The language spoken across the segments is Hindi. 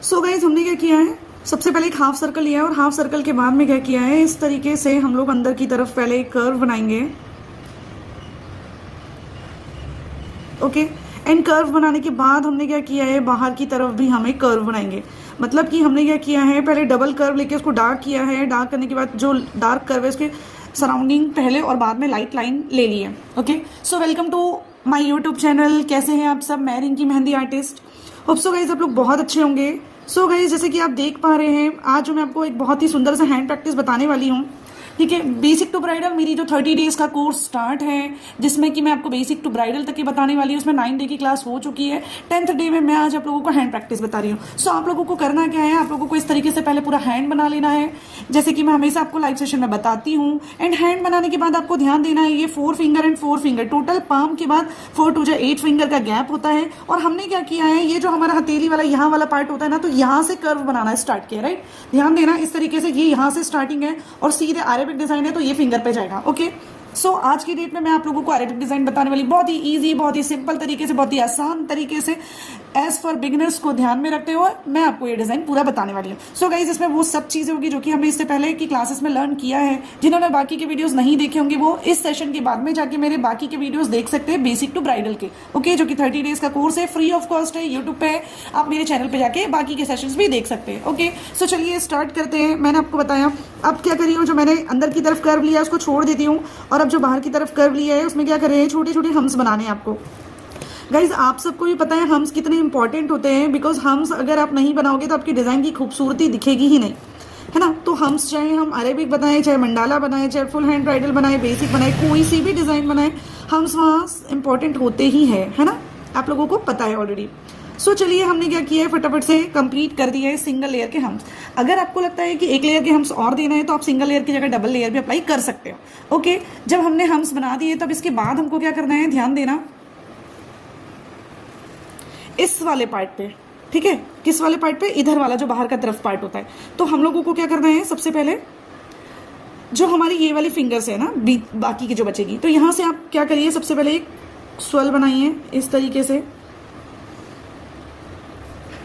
सो गाइज हमने क्या किया है, सबसे पहले एक हाफ सर्कल लिया है और हाफ सर्कल के बाद में क्या किया है, इस तरीके से हम लोग अंदर की तरफ पहले एक कर्व बनाएंगे। ओके, एंड कर्व बनाने के बाद हमने क्या किया है, बाहर की तरफ भी हम एक कर्व बनाएंगे। मतलब कि हमने क्या किया है, पहले डबल कर्व लेके उसको डार्क किया है, डार्क करने के बाद जो डार्क कर्व है उसके सराउंडिंग पहले और बाद में लाइट लाइन ले ली है। Okay, so welcome to my YouTube channel. कैसे हैं आप सब? मैं Rinki mehndi artist. Hope so guys आप लोग बहुत अच्छे होंगे। सो गाइज जैसे कि आप देख पा रहे हैं, आज जो मैं आपको एक बहुत ही सुंदर सा हैंड प्रैक्टिस बताने वाली हूँ, ठीक है। बेसिक टू ब्राइडल मेरी जो 30 डेज का कोर्स स्टार्ट है, जिसमें कि मैं आपको बेसिक टू ब्राइडल तक की बताने वाली हूँ। उसमें 9 डे की क्लास हो चुकी है। 10th डे में मैं आज आप लोगों को हैंड प्रैक्टिस बता रही हूँ। सो आप लोगों को करना क्या है, आप लोगों को इस तरीके से पहले पूरा हैंड बना लेना है, जैसे कि मैं हमेशा आपको लाइव सेशन में बताती हूँ। एंड हैंड बनाने के बाद आपको ध्यान देना है, ये 4 finger and 4 finger, total palm के बाद 4 to 8 फिंगर का गैप होता है। और हमने क्या किया है, ये जो हमारा हथेली वाला यहाँ वाला पार्ट होता है ना, तो यहाँ से कर्व बनाना स्टार्ट किया, राइट। ध्यान देना, इस तरीके से ये यहाँ से स्टार्टिंग है और सीधे अरेबिक डिजाइन है, तो ये फिंगर पे जाएगा। ओके, सो आज की डेट में मैं आप लोगों को अरेबिक डिजाइन बताने वाली, बहुत ही इजी, बहुत ही सिंपल तरीके से, बहुत ही आसान तरीके से, एज फॉर बिगिनर्स को ध्यान में रखते हुए मैं आपको ये डिजाइन पूरा बताने वाली हूँ। सो गाइज इसमें वो सब चीजें होगी जो कि हमने इससे पहले की क्लासेस में लर्न किया है। जिन्होंने बाकी के वीडियोस नहीं देखे होंगे वो इस सेशन के बाद में जाके मेरे बाकी के वीडियोस देख सकते हैं, बेसिक टू ब्राइडल के। ओके, जो कि 30 डेज का कोर्स है, फ्री ऑफ कॉस्ट है, यूट्यूब पे आप मेरे चैनल पे जाके बाकी के सेशंस भी देख सकते हैं। ओके, सो चलिए स्टार्ट करते हैं। मैंने आपको बताया, अब क्या करिए, जो मैंने अंदर की तरफ कर्व लिया उसको छोड़ देती हूँ, और अब जो बाहर की तरफ कर्व लिया है उसमें क्या कर रहे हैं, छोटे छोटे हम्स बनाने हैं आपको। गाइज आप सबको भी पता है हम्स कितने इंपॉर्टेंट होते हैं, बिकॉज हम्स अगर आप नहीं बनाओगे तो आपकी डिजाइन की खूबसूरती दिखेगी ही नहीं, है ना। तो हम्स चाहे हम अरेबिक बनाए, चाहे मंडाला बनाए, चाहे फुल हैंड ब्राइडल बनाए, बेसिक बनाए, कोई सी भी डिजाइन बनाए, हम्स वहाँ इंपॉर्टेंट होते ही है ना। आप लोगों को पता है ऑलरेडी। सो चलिए हमने क्या किया है, फटाफट से कंप्लीट कर दिया है सिंगल लेयर के हम्स। अगर आपको लगता है कि एक लेयर के हम्स और देना है तो आप सिंगल लेयर की जगह डबल लेयर भी अप्लाई कर सकते हो। ओके, जब हमने हम्स बना दिए तब इसके बाद हमको क्या करना है, ध्यान देना, इस वाले पार्ट पे, ठीक है, किस वाले पार्ट पे, इधर वाला जो बाहर का तरफ पार्ट होता है। तो हम लोगों को क्या करना है, सबसे पहले जो हमारी ये वाली फिंगर्स है ना, बाकी की जो बचेगी, तो यहां से आप क्या करिए, सबसे पहले एक स्वेल बनाइए इस तरीके से।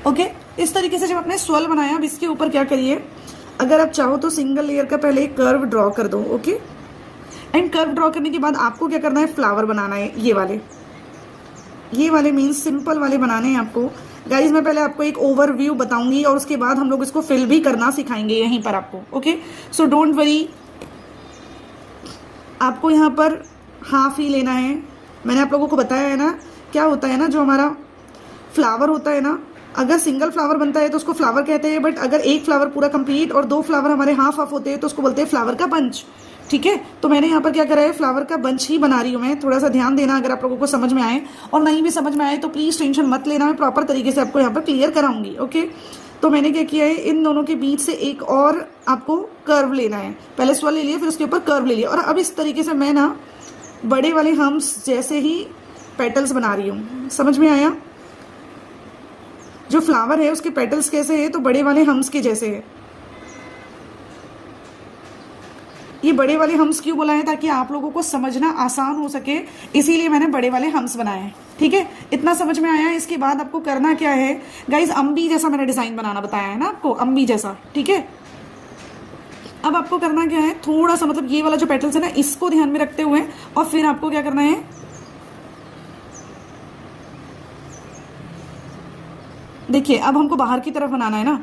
ओके, इस तरीके से जब आपने स्वेल बनाया, अब इसके ऊपर क्या करिए, अगर आप चाहो तो सिंगल लेयर का पहले एक कर्व ड्रॉ कर दो। ओके, एंड कर्व ड्रॉ करने के बाद आपको क्या करना है, फ्लावर बनाना है। ये वाले मीन्स सिंपल वाले बनाने हैं आपको। गाइज मैं पहले आपको एक ओवरव्यू बताऊंगी और उसके बाद हम लोग इसको फिल भी करना सिखाएंगे यहीं पर आपको। ओके, सो डोंट वरी, आपको यहाँ पर हाफ ही लेना है। मैंने आप लोगों को बताया है ना, क्या होता है ना, जो हमारा फ्लावर होता है ना, अगर सिंगल फ्लावर बनता है तो उसको फ्लावर कहते हैं, बट अगर एक फ्लावर पूरा कंप्लीट और 2 फ्लावर हमारे हाफ हाफ होते हैं तो उसको बोलते हैं फ्लावर का बंच। ठीक है, तो मैंने यहाँ पर क्या करा है, फ्लावर का बंच ही बना रही हूँ मैं। थोड़ा सा ध्यान देना अगर आप लोगों को समझ में आए, और नहीं भी समझ में आए तो प्लीज टेंशन मत लेना, मैं प्रॉपर तरीके से आपको यहाँ पर क्लियर कराऊंगी। ओके, तो मैंने क्या किया है, इन दोनों के बीच से एक और आपको कर्व लेना है। पहले स्वेल ले लिया, फिर उसके ऊपर कर्व ले लिया, और अब इस तरीके से मैं ना बड़े वाले हम्स जैसे ही पेटल्स बना रही हूँ। समझ में आया? जो फ्लावर है उसके पेटल्स कैसे है, तो बड़े वाले हम्स के जैसे है। ये बड़े वाले हम्स क्यों बोला है, ताकि आप लोगों को समझना आसान हो सके, इसीलिए मैंने बड़े वाले हम्स बनाए हैं। ठीक है, इतना समझ में आया। इसके बाद आपको करना क्या है गाइज, अम्बी जैसा मैंने डिजाइन बनाना बताया है ना आपको, अम्बी जैसा। ठीक है, अब आपको करना क्या है, थोड़ा सा मतलब ये वाला जो पेटल्स है ना, इसको ध्यान में रखते हुए, और फिर आपको क्या करना है, देखिए अब हमको बाहर की तरफ बनाना है ना,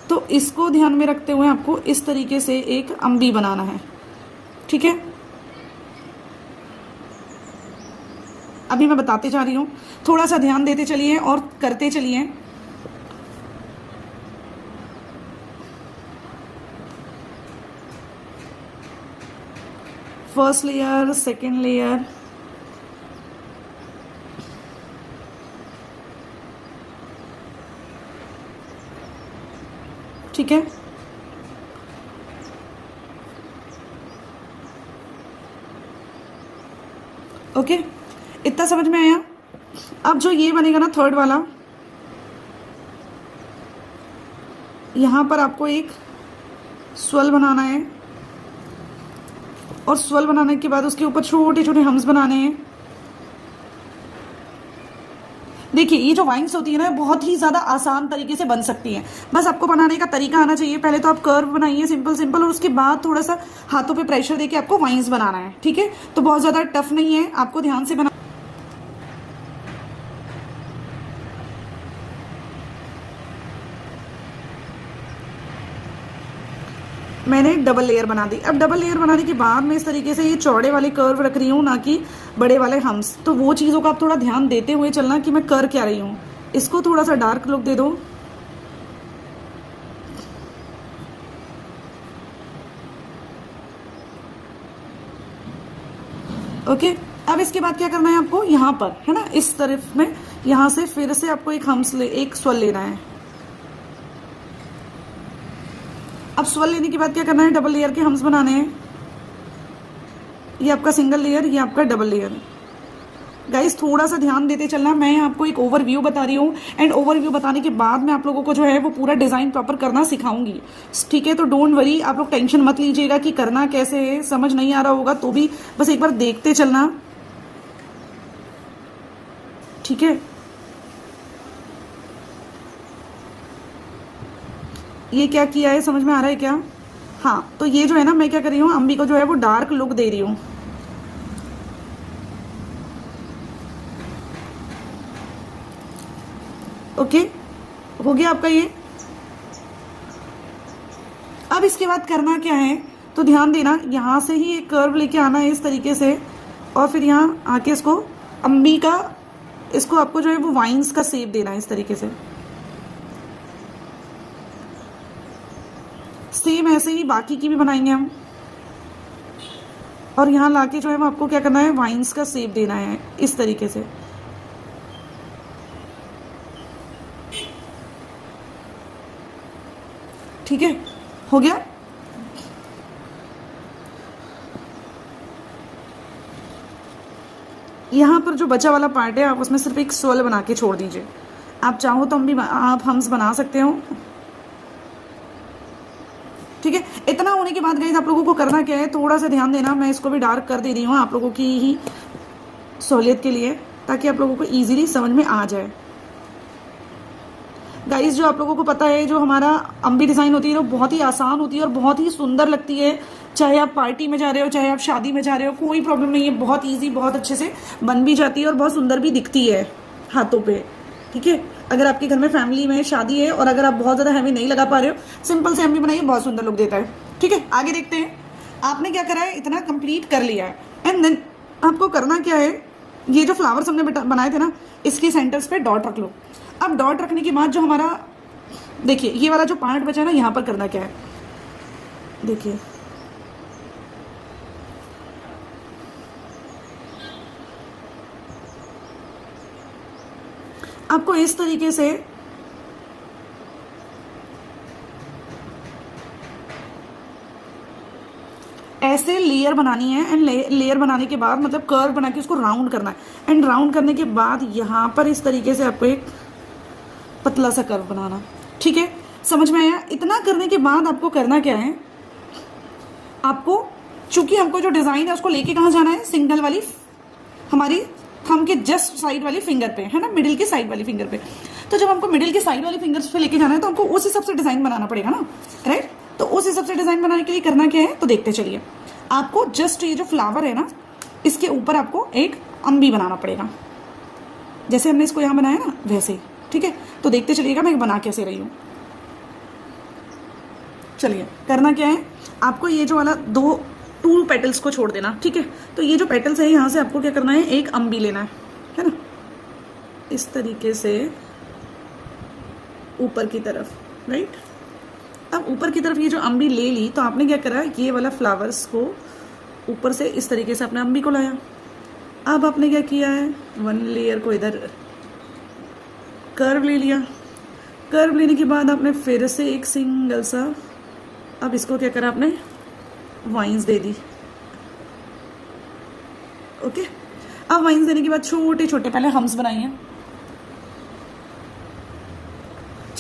तो इसको ध्यान में रखते हुए आपको इस तरीके से एक अम्बी बनाना है। ठीक है, अभी मैं बताते जा रही हूं, थोड़ा सा ध्यान देते चलिए और करते चलिए। फर्स्ट लेयर, सेकेंड लेयर, ठीक है, ओके, इतना समझ में आया। अब जो ये बनेगा ना थर्ड वाला, यहां पर आपको एक स्वेल बनाना है, और स्वेल बनाने के बाद उसके ऊपर छोटे छोटे हम्स बनाने हैं। देखिए ये जो वाइंस होती है ना बहुत ही ज़्यादा आसान तरीके से बन सकती हैं, बस आपको बनाने का तरीका आना चाहिए। पहले तो आप कर्व बनाइए सिंपल सिंपल, और उसके बाद थोड़ा सा हाथों पे प्रेशर देके आपको वाइंस बनाना है, ठीक है। तो बहुत ज़्यादा टफ नहीं है, आपको ध्यान से बना। मैंने डबल लेयर बना दी। अब डबल लेयर बनाने के बाद मैं इस तरीके से ये चौड़े वाले कर्व रख रही हूँ, ना कि बड़े वाले हम्स। तो वो चीज़ों का आप थोड़ा ध्यान देते हुए चलना कि मैं कर क्या रही हूँ। इसको थोड़ा सा डार्क लुक दे दो। ओके, अब इसके बाद क्या करना है आपको, यहाँ पर है ना, इस तरफ में यहाँ से फिर से आपको एक स्वर लेना है। अब स्वर लेने के बाद क्या करना है, डबल लेयर के हम्स बनाने हैं। ये आपका सिंगल लेयर, ये आपका डबल लेयर। गाइस थोड़ा सा ध्यान देते चलना, मैं आपको एक ओवरव्यू बता रही हूँ, एंड ओवरव्यू बताने के बाद मैं आप लोगों को जो है वो पूरा डिज़ाइन प्रॉपर करना सिखाऊंगी, ठीक है। तो डोंट वरी, आप लोग टेंशन मत लीजिएगा कि करना कैसे है, समझ नहीं आ रहा होगा तो भी बस एक बार देखते चलना, ठीक है। ये क्या किया है, समझ में आ रहा है क्या? हाँ, तो ये जो है ना, मैं क्या कर रही हूँ, अम्बी को जो है वो डार्क लुक दे रही हूँ। ओके, हो गया आपका ये। अब इसके बाद करना क्या है, तो ध्यान देना, यहाँ से ही एक कर्व लेके आना है इस तरीके से, और फिर यहाँ आके इसको अम्बी का, इसको आपको जो है वो वाइन्स का शेप देना है इस तरीके से। सेम ऐसे ही बाकी की भी बनाएंगे हम, और यहाँ लाके जो है वो आपको क्या करना है, वाइन्स का शेप देना है इस तरीके से। ठीक है, हो गया। यहाँ पर जो बचा वाला पार्ट है, आप उसमें सिर्फ एक स्वेल बना के छोड़ दीजिए। आप चाहो तो आप हम्स बना सकते हो, ठीक है। इतना होने के बाद गाइस आप लोगों को करना क्या है, थोड़ा सा ध्यान देना, मैं इसको भी डार्क कर दे रही हूँ आप लोगों की ही सहूलियत के लिए, ताकि आप लोगों को इजीली समझ में आ जाए। गाइस जो आप लोगों को पता है, जो हमारा अम्बी डिज़ाइन होती है वो बहुत ही आसान होती है और बहुत ही सुंदर लगती है। चाहे आप पार्टी में जा रहे हो, चाहे आप शादी में जा रहे हो, कोई प्रॉब्लम नहीं है, बहुत ईजी, बहुत अच्छे से बन भी जाती है और बहुत सुंदर भी दिखती है हाथों पे, ठीक है। अगर आपके घर में फैमिली में शादी है और अगर आप बहुत ज़्यादा हैवी नहीं लगा पा रहे हो, सिंपल से अम्बी बनाइए, बहुत सुंदर लुक देता है, ठीक है। आगे देखते हैं। आपने क्या करा है, इतना कंप्लीट कर लिया है, एंड देन आपको करना क्या है, ये जो फ्लावर्स हमने बनाए थे ना, इसके सेंटर्स पे डॉट रख लो। अब डॉट रखने के बाद जो हमारा, देखिए ये वाला जो पार्ट बचा है ना, यहाँ पर करना क्या है, देखिए आपको इस तरीके से ऐसे लेयर बनानी है, एंड लेयर बनाने के बाद मतलब कर्व बना के उसको राउंड करना है, एंड राउंड करने के बाद यहाँ पर इस तरीके से आपको एक पतला सा कर्व बनाना, ठीक है। समझ में आया? इतना करने के बाद आपको करना क्या है, आपको चूंकि हमको जो डिज़ाइन है उसको लेके कहाँ जाना है, सिंगल वाली हमारी थंब के जस्ट साइड वाली फिंगर पे, है ना, मिडिल के साइड वाली फिंगर पे। तो जब हमको मिडिल के साइड वाली फिंगर्स पे लेके जाना है तो हमको उस हिसाब से डिज़ाइन बनाना पड़ेगा ना, राइट। तो उस हिसाब से डिज़ाइन बनाने के लिए करना क्या है, तो देखते चलिए। आपको जस्ट ये जो फ्लावर है ना, इसके ऊपर आपको एक अम्बी बनाना पड़ेगा, जैसे हमने इसको यहाँ बनाया ना वैसे, ठीक है। तो देखते चलिएगा मैं बना कैसे रही हूँ। चलिए, करना क्या है, आपको ये जो वाला टू पेटल्स को छोड़ देना, ठीक है। तो ये जो पेटल्स है, यहाँ से आपको क्या करना है, एक अम्बी लेना है ना, इस तरीके से ऊपर की तरफ, राइट। अब ऊपर की तरफ ये जो अम्बी ले ली, तो आपने क्या करा, ये वाला फ्लावर्स को ऊपर से इस तरीके से अपने अम्बी को लाया। अब आपने क्या किया है, वन लेयर को इधर कर्व ले लिया। कर्व लेने के बाद आपने फिर से एक सिंगल सा, अब इसको क्या करा, आपने वाइन्स दे दी, ओके। अब वाइन्स देने के बाद छोटे छोटे पहले हम्स बनाइए,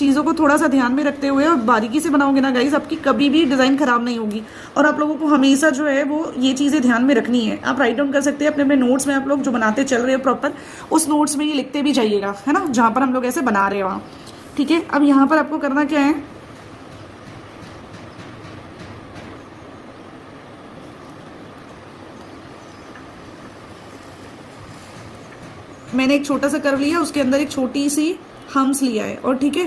चीज़ों को थोड़ा सा ध्यान में रखते हुए और बारीकी से बनाओगे ना गाइस, आपकी कभी भी डिज़ाइन खराब नहीं होगी। और आप लोगों को हमेशा जो है वो ये चीज़ें ध्यान में रखनी है। आप राइट डाउन कर सकते हैं अपने अपने नोट्स में, आप लोग जो बनाते चल रहे हो प्रॉपर उस नोट्स में ये लिखते भी जाइएगा, है ना, जहाँ पर हम लोग ऐसे बना रहे हैं वहाँ। ठीक है, अब यहाँ पर आपको करना क्या है, मैंने एक छोटा सा कर्व लिया, उसके अंदर एक छोटी सी हम्स लिया है। और ठीक है,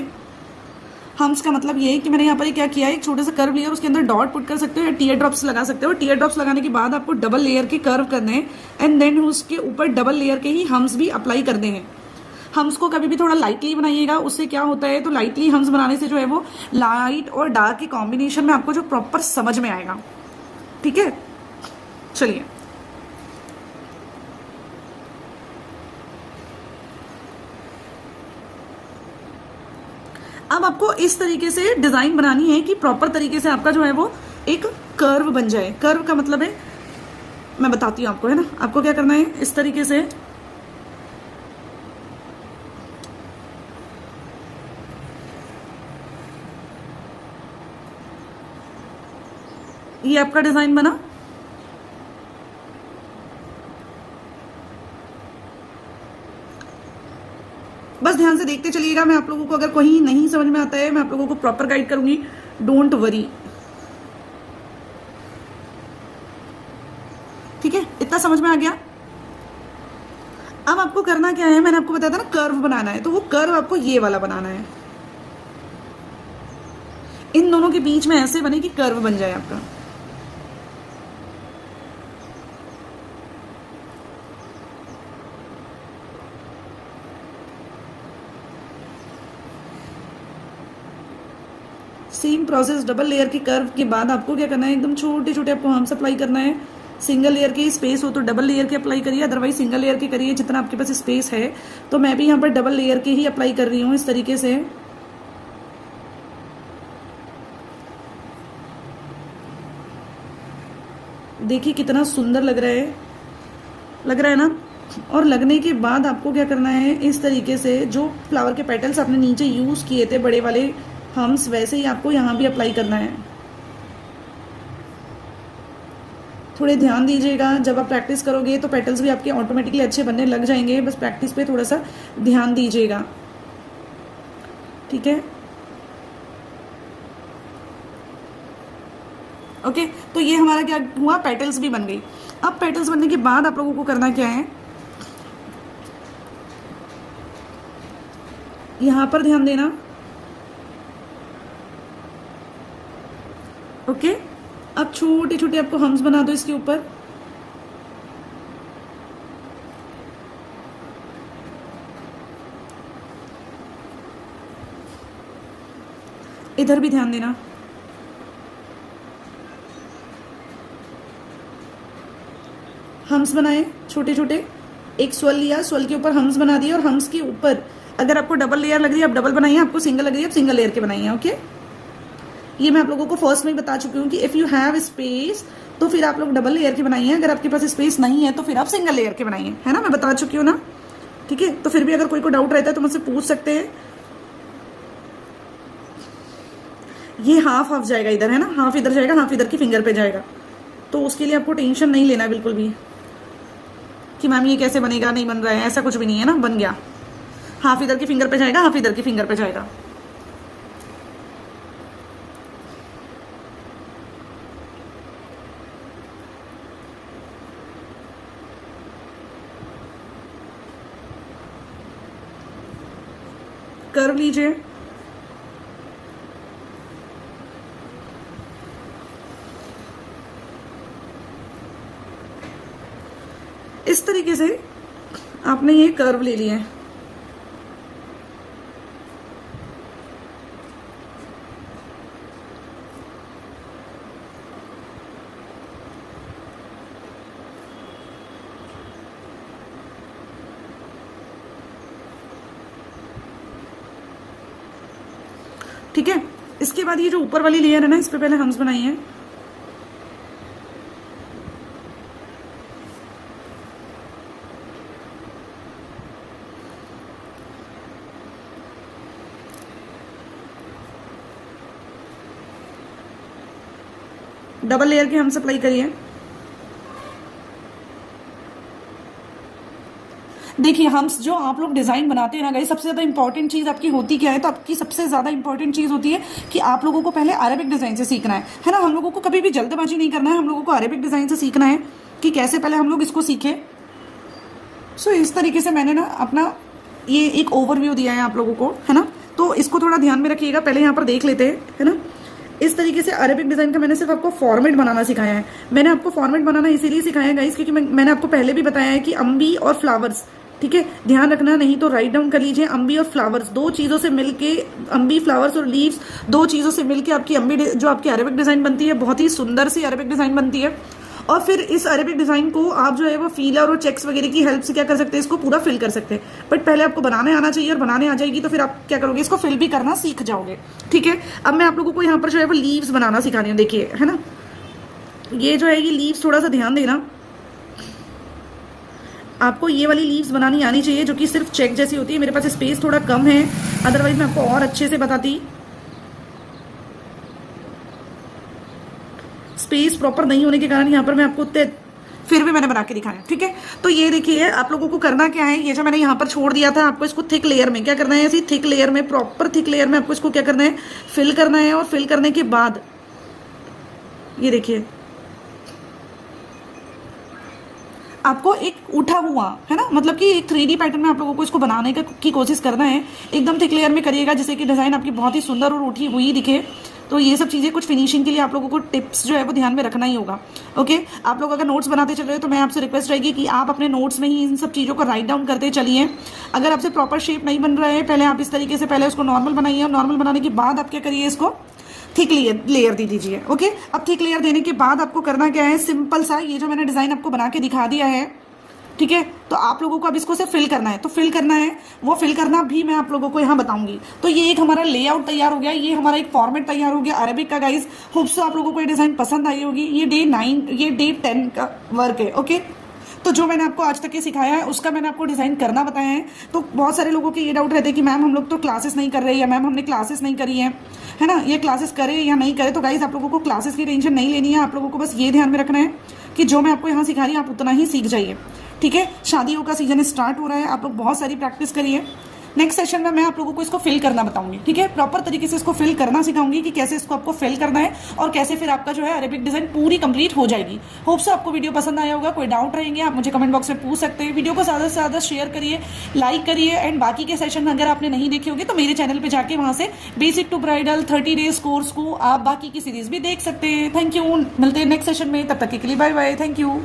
हम्स का मतलब ये है कि मैंने यहाँ पर क्या किया है, एक छोटा सा कर्व लिया और उसके अंदर डॉट पुट कर सकते हो या टीयर ड्रॉप्स लगा सकते हो। टीयर ड्रॉप्स लगाने के बाद आपको डबल लेयर के कर्व करने हैं एंड देन उसके ऊपर डबल लेयर के ही हम्स भी अप्लाई करने हैं। हम्स को कभी भी थोड़ा लाइटली बनाइएगा, उससे क्या होता है, तो लाइटली हम्स बनाने से जो है वो लाइट और डार्क के कॉम्बिनेशन में आपको जो प्रॉपर समझ में आएगा। ठीक है, चलिए अब आपको इस तरीके से डिजाइन बनानी है कि प्रॉपर तरीके से आपका जो है वो एक कर्व बन जाए। कर्व का मतलब है, मैं बताती हूँ आपको, है ना, आपको क्या करना है, इस तरीके से ये आपका डिजाइन बना। बस ध्यान से देखते चलिएगा, मैं आप लोगों को अगर कहीं नहीं समझ में आता है मैं आप लोगों को प्रॉपर गाइड करूंगी, डोंट वरी। ठीक है, इतना समझ में आ गया। अब आपको करना क्या है, मैंने आपको बताया था ना कर्व बनाना है, तो वो कर्व आपको ये वाला बनाना है, इन दोनों के बीच में ऐसे बने कि कर्व बन जाए आपका। सेम प्रोसेस, डबल लेयर के कर्व के बाद आपको क्या करना है, एकदम छोटे छोटे आपको हम्स अप्लाई करना है। सिंगल लेयर के स्पेस हो तो डबल लेयर के अप्लाई करिए, अदरवाइज सिंगल लेयर के करिए जितना आपके पास स्पेस है। तो मैं भी यहाँ पर डबल लेयर के ही अप्लाई कर रही हूँ इस तरीके से। देखिए कितना सुंदर लग रहा है ना। और लगने के बाद आपको क्या करना है, इस तरीके से जो फ्लावर के पेटल्स आपने नीचे यूज किए थे बड़े वाले हम्स, वैसे ही आपको यहाँ भी अप्लाई करना है। थोड़े ध्यान दीजिएगा, जब आप प्रैक्टिस करोगे तो पेटल्स भी आपके ऑटोमेटिकली अच्छे बनने लग जाएंगे, बस प्रैक्टिस पे थोड़ा सा ध्यान दीजिएगा। ठीक है, ओके, तो ये हमारा क्या हुआ, पेटल्स भी बन गई। अब पेटल्स बनने के बाद आप लोगों को करना क्या है, यहां पर ध्यान देना। ओके, अब छोटे छोटे आपको हम्स बना दो इसके ऊपर। इधर भी ध्यान देना। हम्स बनाए छोटे छोटे, एक स्वेल लिया, स्वेल के ऊपर हम्स बना दिए और हम्स के ऊपर अगर आपको डबल लेयर लग रही है आप डबल बनाइए, आपको सिंगल लग रही है आप सिंगल लेयर के बनाइए। ओके, ये मैं आप लोगों को फर्स्ट में ही बता चुकी हूँ कि इफ़ यू हैव स्पेस तो फिर आप लोग डबल लेयर के बनाइए, अगर आपके पास स्पेस नहीं है तो फिर आप सिंगल लेयर के बनाइए, है ना, मैं बता चुकी हूँ ना। ठीक है, तो फिर भी अगर कोई को डाउट रहता है तो मुझसे पूछ सकते हैं। ये हाफ हाफ जाएगा इधर, है ना, हाफ इधर जाएगा हाफ इधर की फिंगर पे जाएगा, तो उसके लिए आपको टेंशन नहीं लेना बिल्कुल भी कि मैम ये कैसे बनेगा, नहीं बन रहा है, ऐसा कुछ भी नहीं है ना, बन गया। हाफ इधर की फिंगर पे जाएगा हाफ इधर की फिंगर पे जाएगा। कर्व लीजिए, इस तरीके से आपने ये कर्व ले लिया है। ठीक है, इसके बाद ये जो ऊपर वाली लेयर है ना, इस पे पहले हम्स बनाइए। डबल लेयर की हम सप्लाई करिए। देखिए हम जो आप लोग डिजाइन बनाते हैं ना गाइस, सबसे ज्यादा इंपॉर्टेंट चीज आपकी होती क्या है, तो आपकी सबसे ज्यादा इंपॉर्टेंट चीज होती है कि आप लोगों को पहले अरेबिक डिजाइन से सीखना है ना। हम लोगों को कभी भी जल्दबाजी नहीं करना है, हम लोगों को अरेबिक डिजाइन से सीखना है कि कैसे पहले हम लोग इसको सीखे। सो इस तरीके से मैंने ना अपना ये एक ओवरव्यू दिया है आप लोगों को, है ना। तो इसको थोड़ा ध्यान में रखिएगा, पहले यहाँ पर देख लेते हैं, है ना। इस तरीके से अरेबिक डिजाइन का मैंने सिर्फ आपको फॉर्मेट बनाना सिखाया है। मैंने आपको फॉर्मेट बनाना इसीलिए सिखाया है गाइस, क्योंकि मैंने आपको पहले भी बताया है कि अम्बी और फ्लावर्स, ठीक है, ध्यान रखना, नहीं तो राइट डाउन कर लीजिए। अम्बी और फ्लावर्स दो चीजों से मिलके, अम्बी फ्लावर्स और लीव्स दो चीजों से मिलके आपकी अम्बी जो आपकी अरेबिक डिजाइन बनती है, बहुत ही सुंदर सी अरेबिक डिजाइन बनती है। और फिर इस अरेबिक डिजाइन को आप जो है वो फीलर और चेक्स वगैरह की हेल्प से क्या कर सकते हैं, इसको पूरा फिल कर सकते हैं। बट पहले आपको बनाने आना चाहिए, और बनाने आ जाएगी तो फिर आप क्या करोगे, इसको फिल भी करना सीख जाओगे, ठीक है। अब मैं आप लोगों को यहाँ पर जो है वो लीव्स बनाना सिखा रही हूँ, देखिए, है ना। ये जो है ये लीव्स, थोड़ा सा ध्यान देना, आपको ये वाली लीव्स बनानी आनी चाहिए जो कि सिर्फ चेक जैसी होती है। मेरे पास स्पेस थोड़ा कम है, अदरवाइज मैं आपको और अच्छे से बताती। स्पेस प्रॉपर नहीं होने के कारण यहाँ पर मैं आपको फिर भी मैंने बना के दिखाया, ठीक है। तो ये देखिए आप लोगों को करना क्या है, ये जो मैंने यहाँ पर छोड़ दिया था, आपको इसको थिक लेयर में क्या करना है, ऐसी थिक लेयर में, प्रॉपर थिक लेयर में आपको इसको क्या करना है, फिल करना है। और फिल करने के बाद ये देखिए आपको एक उठा हुआ, है ना, मतलब कि एक 3D पैटर्न में आप लोगों को इसको बनाने की कोशिश करना है। एकदम थिक लेयर में करिएगा जिससे कि डिजाइन आपकी बहुत ही सुंदर और उठी हुई दिखे। तो ये सब चीज़ें कुछ फिनिशिंग के लिए आप लोगों को टिप्स जो है वो ध्यान में रखना ही होगा, ओके। आप लोग अगर नोट्स बनाते चल रहे हो तो मैं आपसे रिक्वेस्ट रहेगी कि आप अपने नोट्स में ही इन सब चीज़ों को राइट डाउन करते चलिए। अगर आपसे प्रॉपर शेप नहीं बन रहा है, पहले आप इस तरीके से पहले उसको नॉर्मल बनाइए, और नॉर्मल बनाने के बाद आप क्या करिए, इसको थिक लेयर दे दीजिए, ओके। अब थिक लेयर देने के बाद आपको करना क्या है, सिंपल सा ये जो मैंने डिज़ाइन आपको बना के दिखा दिया है, ठीक है। तो आप लोगों को अब इसको से फिल करना है, तो फिल करना है, वो फिल करना भी मैं आप लोगों को यहाँ बताऊंगी। तो ये एक हमारा लेआउट तैयार हो गया, ये हमारा एक फॉर्मेट तैयार हो गया अरेबिक का गाइस। होप सो आप लोगों को ये डिजाइन पसंद आई होगी। ये डे 10 का वर्क है, ओके। तो जो मैंने आपको आज तक ये सिखाया है उसका मैंने आपको डिजाइन करना बताया है। तो बहुत सारे लोगों के ये डाउट रहते हैं कि मैम हम लोग तो क्लासेस नहीं कर रहे, या मैम हमने क्लासेस नहीं करी है ना, ये क्लासेस करे या नहीं करे। तो गाइस आप लोगों को क्लासेस की टेंशन नहीं लेनी है, आप लोगों को बस ये ध्यान में रखना है कि जो मैं आपको यहाँ सिखा रही हूँ आप उतना ही सीख जाइए, ठीक है। शादियों का सीजन स्टार्ट हो रहा है, आप लोग बहुत सारी प्रैक्टिस करिए। नेक्स्ट सेशन में मैं आप लोगों को इसको फिल करना बताऊंगी, ठीक है। प्रॉपर तरीके से इसको फिल करना सिखाऊंगी कि कैसे इसको आपको फिल करना है और कैसे फिर आपका जो है अरेबिक डिजाइन पूरी कंप्लीट हो जाएगी। होप सो आपको वीडियो पसंद आया होगा। कोई डाउट रहेंगे आप मुझे कमेंट बॉक्स में पूछ सकते हैं। वीडियो को ज़्यादा से ज़्यादा शेयर करिए, लाइक करिए, एंड बाकी के सेशन अगर आपने नहीं देखे होंगे तो मेरे चैनल पर जाके वहाँ से basic to bridal 30 days course को आप बाकी की सीरीज भी देख सकते हैं। थैंक यू, मिलते हैं नेक्स्ट सेशन में, तब तक के लिए बाय बाय, थैंक यू।